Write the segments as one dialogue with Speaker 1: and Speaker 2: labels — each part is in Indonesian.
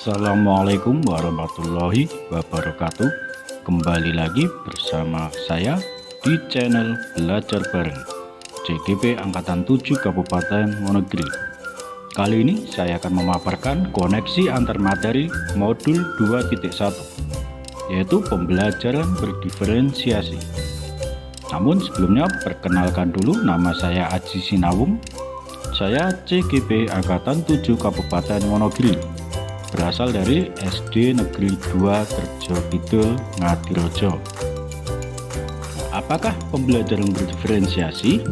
Speaker 1: Assalamualaikum warahmatullahi wabarakatuh. Kembali lagi bersama saya di channel Belajar Bareng CGP Angkatan 7 Kabupaten Wonogiri. Kali ini saya akan memaparkan koneksi antar materi modul 2.1, yaitu pembelajaran berdiferensiasi. Namun sebelumnya perkenalkan dulu, nama saya Aji Sinawung. Saya CGP Angkatan 7 Kabupaten Wonogiri, berasal dari SD Negeri 2 Kerjo Kidul Ngadirojo. Apakah pembelajaran berdiferensiasi?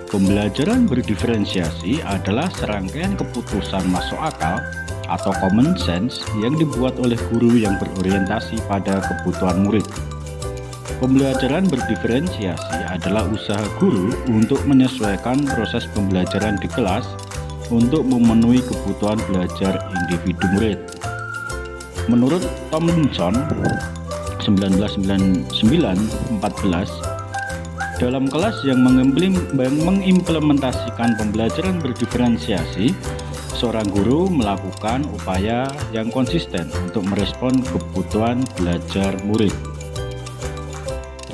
Speaker 1: Pembelajaran berdiferensiasi adalah serangkaian keputusan masuk akal atau common sense yang dibuat oleh guru yang berorientasi pada kebutuhan murid. Pembelajaran berdiferensiasi adalah usaha guru untuk menyesuaikan proses pembelajaran di kelas untuk memenuhi kebutuhan belajar individu murid. Menurut Tomlinson 1999-14, dalam kelas yang mengimplementasikan pembelajaran berdiferensiasi, seorang guru melakukan upaya yang konsisten untuk merespon kebutuhan belajar murid.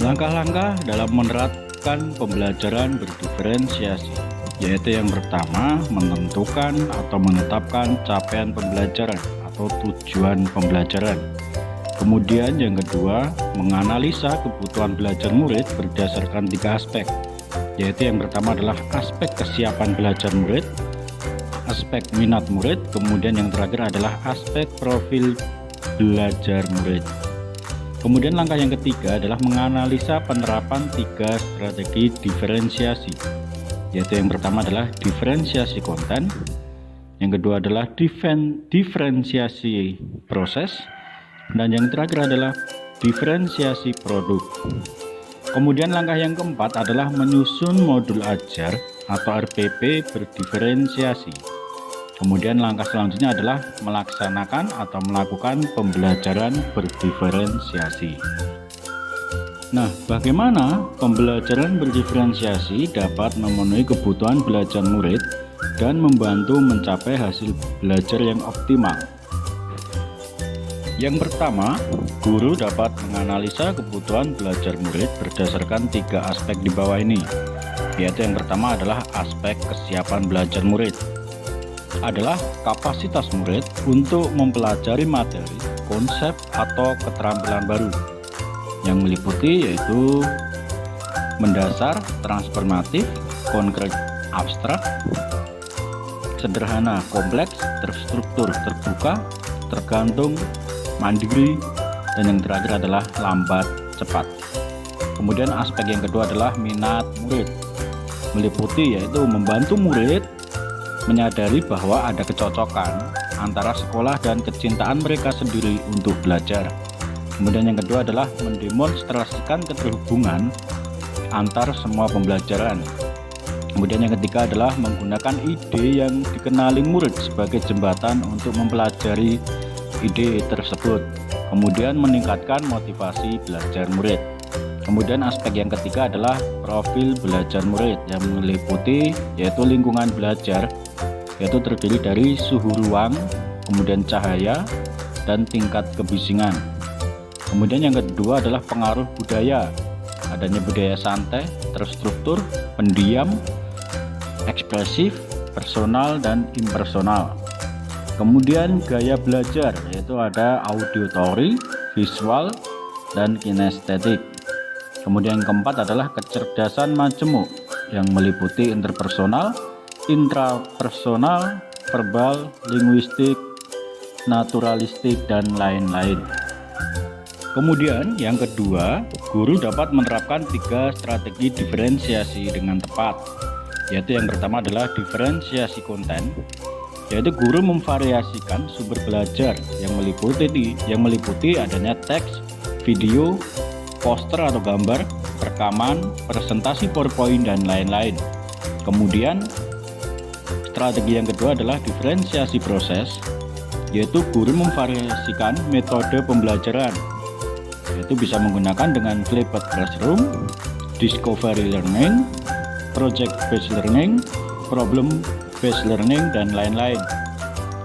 Speaker 1: Langkah-langkah dalam menerapkan pembelajaran berdiferensiasi, yaitu yang pertama, menentukan atau menetapkan capaian pembelajaran atau tujuan pembelajaran. Kemudian yang kedua, menganalisa kebutuhan belajar murid berdasarkan 3 aspek, yaitu yang pertama adalah aspek kesiapan belajar murid, aspek minat murid, kemudian yang terakhir adalah aspek profil belajar murid. Kemudian langkah yang ketiga adalah menganalisa penerapan 3 strategi diferensiasi, yaitu yang pertama adalah diferensiasi konten, yang kedua adalah diferensiasi proses, dan yang terakhir adalah diferensiasi produk. Kemudian langkah yang keempat adalah menyusun modul ajar atau RPP berdiferensiasi. Kemudian langkah selanjutnya adalah melaksanakan atau melakukan pembelajaran berdiferensiasi. Nah, bagaimana pembelajaran berdiferensiasi dapat memenuhi kebutuhan belajar murid dan membantu mencapai hasil belajar yang optimal? Yang pertama, guru dapat menganalisa kebutuhan belajar murid berdasarkan 3 aspek di bawah ini, yaitu yang pertama adalah aspek kesiapan belajar murid, adalah kapasitas murid untuk mempelajari materi, konsep, atau keterampilan baru yang meliputi yaitu mendasar, transformatif, konkret, abstrak, sederhana, kompleks, terstruktur, terbuka, tergantung, mandiri, dan yang terakhir adalah lambat, cepat. Kemudian aspek yang kedua adalah minat murid, meliputi yaitu membantu murid menyadari bahwa ada kecocokan antara sekolah dan kecintaan mereka sendiri untuk belajar. Kemudian yang kedua adalah mendemonstrasikan keterhubungan antar semua pembelajaran. Kemudian yang ketiga adalah menggunakan ide yang dikenali murid sebagai jembatan untuk mempelajari ide tersebut. Kemudian meningkatkan motivasi belajar murid. Kemudian aspek yang ketiga adalah profil belajar murid yang meliputi yaitu lingkungan belajar, yaitu terdiri dari suhu ruang, kemudian cahaya, dan tingkat kebisingan. Kemudian yang kedua adalah pengaruh budaya, adanya budaya santai, terstruktur, pendiam, ekspresif, personal, dan impersonal. Kemudian gaya belajar, yaitu ada auditory, visual, dan kinestetik. Kemudian yang keempat adalah kecerdasan majemuk yang meliputi interpersonal, intrapersonal, verbal, linguistik, naturalistik, dan lain-lain. Kemudian yang kedua, guru dapat menerapkan 3 strategi diferensiasi dengan tepat, yaitu yang pertama adalah diferensiasi konten, yaitu guru memvariasikan sumber belajar yang meliputi adanya teks, video, poster atau gambar, rekaman, presentasi PowerPoint, dan lain-lain. Kemudian strategi yang kedua adalah diferensiasi proses, yaitu guru memvariasikan metode pembelajaran, yaitu bisa menggunakan dengan flipped classroom, discovery learning, project based learning, problem based learning, dan lain-lain.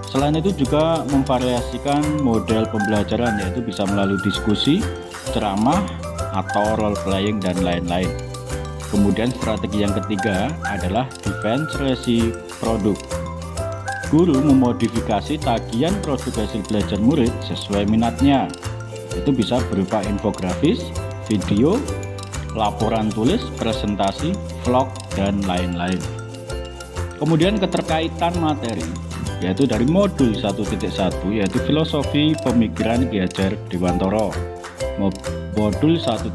Speaker 1: Selain itu juga memvariasikan model pembelajaran, yaitu bisa melalui diskusi, ceramah, atau role playing dan lain-lain. Kemudian strategi yang ketiga adalah diferensiasi produk. Guru memodifikasi tagihan produk hasil belajar murid sesuai minatnya. Itu bisa berupa infografis, video, laporan tulis, presentasi, vlog, dan lain-lain. Kemudian keterkaitan materi, yaitu dari modul 1.1 yaitu filosofi pemikiran Ki Hajar Dewantara, modul 1.2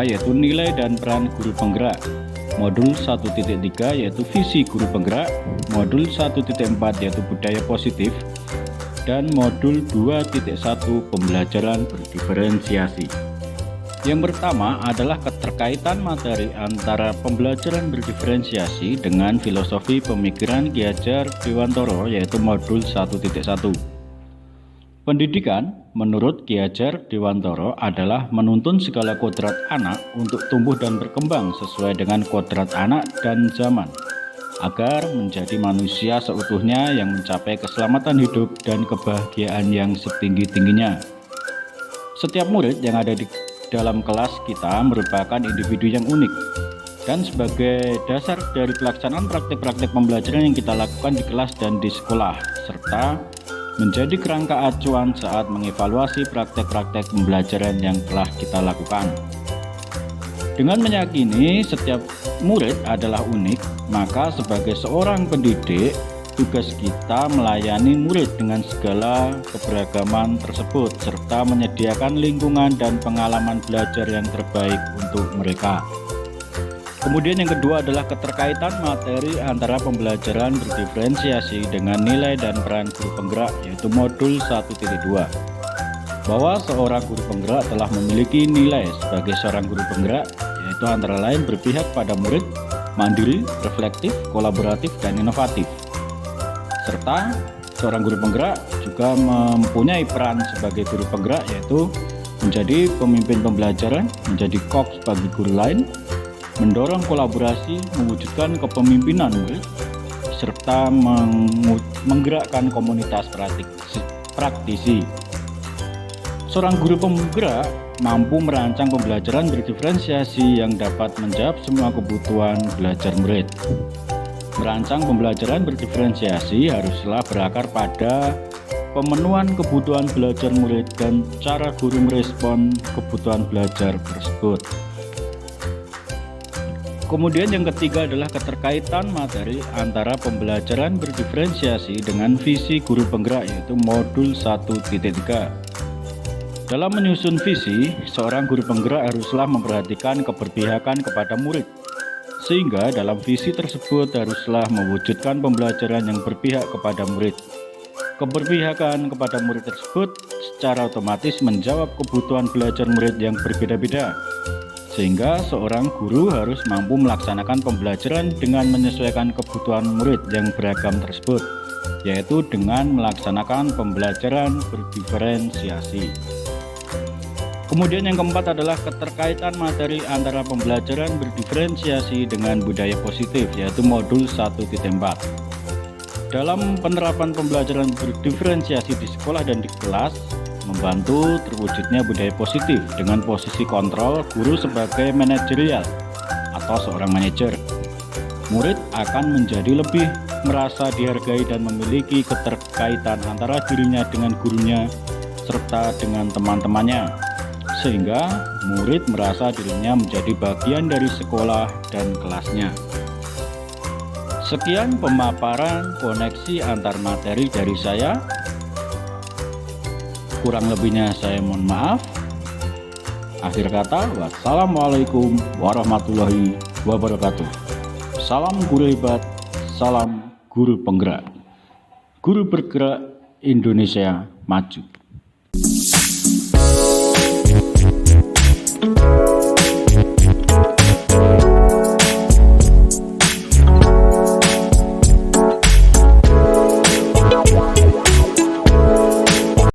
Speaker 1: yaitu nilai dan peran guru penggerak, modul 1.3 yaitu visi guru penggerak, modul 1.4 yaitu budaya positif, dan modul 2.1 pembelajaran berdiferensiasi. Yang pertama adalah keterkaitan materi antara pembelajaran berdiferensiasi dengan filosofi pemikiran Ki Hajar Dewantara, yaitu modul 1.1. Pendidikan menurut Ki Hajar Dewantara adalah menuntun segala kodrat anak untuk tumbuh dan berkembang sesuai dengan kodrat anak dan zaman, agar menjadi manusia seutuhnya yang mencapai keselamatan hidup dan kebahagiaan yang setinggi-tingginya. Setiap murid yang ada di dalam kelas kita merupakan individu yang unik, dan sebagai dasar dari pelaksanaan praktik-praktik pembelajaran yang kita lakukan di kelas dan di sekolah, serta menjadi kerangka acuan saat mengevaluasi praktek-praktek pembelajaran yang telah kita lakukan. Dengan meyakini setiap murid adalah unik, maka sebagai seorang pendidik, tugas kita melayani murid dengan segala keberagaman tersebut, serta menyediakan lingkungan dan pengalaman belajar yang terbaik untuk mereka. Kemudian yang kedua adalah keterkaitan materi antara pembelajaran berdiferensiasi dengan nilai dan peran guru penggerak, yaitu modul 1.2. Bahwa seorang guru penggerak telah memiliki nilai sebagai seorang guru penggerak, yaitu antara lain berpihak pada murid, mandiri, reflektif, kolaboratif, dan inovatif. Serta seorang guru penggerak juga mempunyai peran sebagai guru penggerak, yaitu menjadi pemimpin pembelajaran, menjadi coach bagi guru lain, mendorong kolaborasi, mewujudkan kepemimpinan murid, serta menggerakkan komunitas praktisi. Seorang guru penggerak mampu merancang pembelajaran berdiferensiasi yang dapat menjawab semua kebutuhan belajar murid. Merancang pembelajaran berdiferensiasi haruslah berakar pada pemenuhan kebutuhan belajar murid dan cara guru merespon kebutuhan belajar tersebut. Kemudian yang ketiga adalah keterkaitan materi antara pembelajaran berdiferensiasi dengan visi guru penggerak, yaitu modul 1.3. Dalam menyusun visi, seorang guru penggerak haruslah memperhatikan keberpihakan kepada murid, sehingga dalam visi tersebut haruslah mewujudkan pembelajaran yang berpihak kepada murid. Keberpihakan kepada murid tersebut secara otomatis menjawab kebutuhan belajar murid yang berbeda-beda, sehingga seorang guru harus mampu melaksanakan pembelajaran dengan menyesuaikan kebutuhan murid yang beragam tersebut, yaitu dengan melaksanakan pembelajaran berdiferensiasi. Kemudian yang keempat adalah keterkaitan materi antara pembelajaran berdiferensiasi dengan budaya positif, yaitu modul 1.4. Dalam penerapan pembelajaran berdiferensiasi di sekolah dan di kelas, membantu terwujudnya budaya positif dengan posisi kontrol guru sebagai manajerial atau seorang manajer. Murid akan menjadi lebih merasa dihargai dan memiliki keterkaitan antara dirinya dengan gurunya serta dengan teman-temannya, sehingga murid merasa dirinya menjadi bagian dari sekolah dan kelasnya. Sekian pemaparan koneksi antar materi dari saya. Kurang lebihnya saya mohon maaf. Akhir kata, wassalamualaikum warahmatullahi wabarakatuh. Salam guru hebat, salam guru penggerak. Guru bergerak Indonesia maju.